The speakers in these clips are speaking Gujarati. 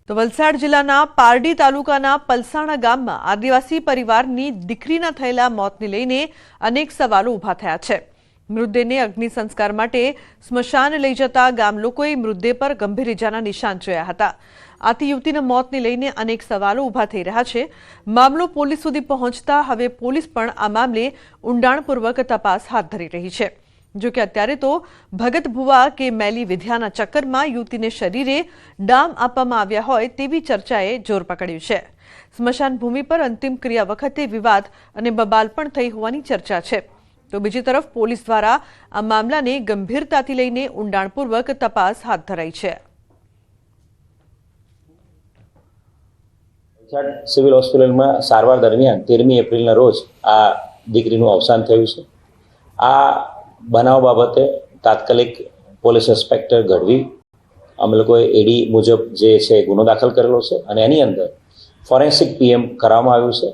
તો વલસાડ જિલ્લાના પારડી તાલુકાના પલસાણા ગામમાં આદિવાસી પરિવારની દીકરીના થયેલા મોતને લઈને અનેક સવાલો ઊભા થયા છે। મૃતદેહને અગ્નિ સંસ્કાર માટે સ્મશાન લઈ જતા ગામ લોકોએ મૃતદેહ પર ગંભીર ઇજાના નિશાન જોયા હતા। આથી યુવતીના મોતને લઈને અનેક સવાલો ઊભા થઈ રહ્યા છે। મામલો પોલીસ સુધી પહોંચતા હવે પોલીસ પણ આ મામલે ઊંડાણપૂર્વક તપાસ હાથ ધરી રહી છે। જો કે અત્યારે તો ભગત ભુવા કે મેલી વિદ્યાના ચક્કરમાં યુવતીને શરીરે ડામ આપવામાં આવ્યા હોય તેવી ચર્ચાએ જોર પકડ્યું છે। સ્મશાન ભૂમિ પર અંતિમ ક્રિયા વખતે વિવાદ અને બબાલ પણ થઈ હોવાની ચર્ચા છે। તો બીજી તરફ પોલીસ દ્વારા આ મામલાને ગંભીરતાથી લઈને ઊંડાણપૂર્વક તપાસ હાથ ધરાઈ છે। સિવિલ હોસ્પિટલમાં સારવાર દરમિયાન 13મી એપ્રિલના રોજ આ દીકરીનું અવસાન થયું છે। આ બનાવ બાબતે તાત્કાલિક પોલીસ ઇન્સ્પેક્ટર ગઢવી અમે લોકોએ એડી મુજબ જે છે ગુનો દાખલ કરેલો છે અને એની અંદર ફોરેન્સિક પીએમ કરવામાં આવ્યું છે।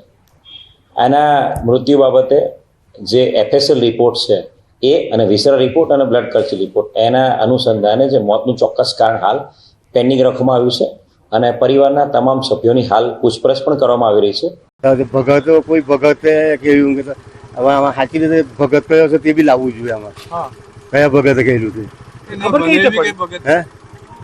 એના મૃત્યુ બાબતે જે એફએસએલ રિપોર્ટ છે એ અને વિસરા રિપોર્ટ અને બ્લડ કલ્ચર રિપોર્ટ એના અનુસંધાને જે મોતનું ચોક્કસ કારણ હાલ પેન્ડિંગ રાખવામાં આવ્યું છે અને પરિવારના તમામ સભ્યોની હાલ પૂછપરછ પણ કરવામાં આવી રહી છે। ભગતો કોઈ ભગતે કેવું કે હવે આમાં સાચી રીતે ભગત કયો છે તે બી લાવવું જોઈએ। આમાં કયા ભગતે કહેલું છે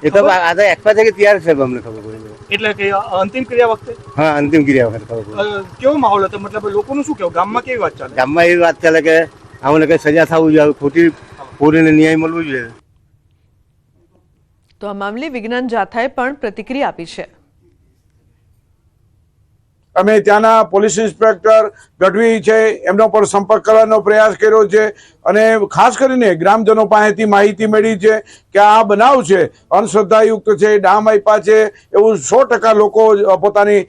એ તો આ તો એક્સપાયર થઈ તૈયાર છે અમને ખબર પડી। એટલે કે અંતિમ ક્રિયા વખતે હા અંતિમ ક્રિયા વખતે ખબર પડી। કેવો માહોલ હતો? મતલબ લોકોનું શું કહેવું? ગામમાં કેવી વાત ચાલે? ગામમાં એવી વાત ચાલે કે આમને કઈ સજા થવું જોઈએ, ખોટી પૂરીને ન્યાય મળવું જોઈએ। તો આ મામલે વિજ્ઞાન જાથાએ પણ પ્રતિક્રિયા આપી છે। અમે ત્યાંના પોલીસ ઇન્સ્પેક્ટર ગઢવી છે એમનો પર સંપર્ક કરવાનો પ્રયાસ કર્યો છે અને ખાસ કરીને ગ્રામજનો પાસેથી માહિતી મળી છે કે આ બનાવ છે અંધશ્રદ્ધાયુક્ત છે, ડામ આપ્યા છે એવું 100% લોકો પોતાની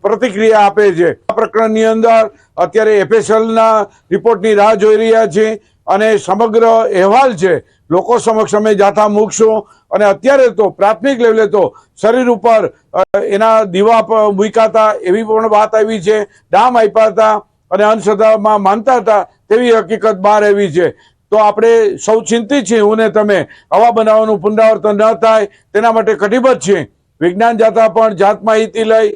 પ્રતિક્રિયા આપે છે। આ પ્રકરણની અંદર અત્યારે એફએસએલના રિપોર્ટની રાહ જોઈ રહ્યા છીએ અને સમગ્ર અહેવાલ છે લોકો સમક્ષ અમે જાથા મૂકશું અને અત્યારે તો પ્રાથમિક લેવલે તો શરીર ઉપર એના દીવા મૂક્યા હતા એવી પણ વાત આવી છે, ડામ આપ્યા હતા અને અંધશ્રદ્ધામાં માનતા હતા તેવી હકીકત બહાર આવી છે। તો આપણે સૌ ચિંતિત છીએ, હું ને તમે આવા બનાવોનું પુનરાવર્તન ન થાય તેના માટે કટિબદ્ધ છીએ। વિજ્ઞાન જાથા પણ જાત માહિતી લઈ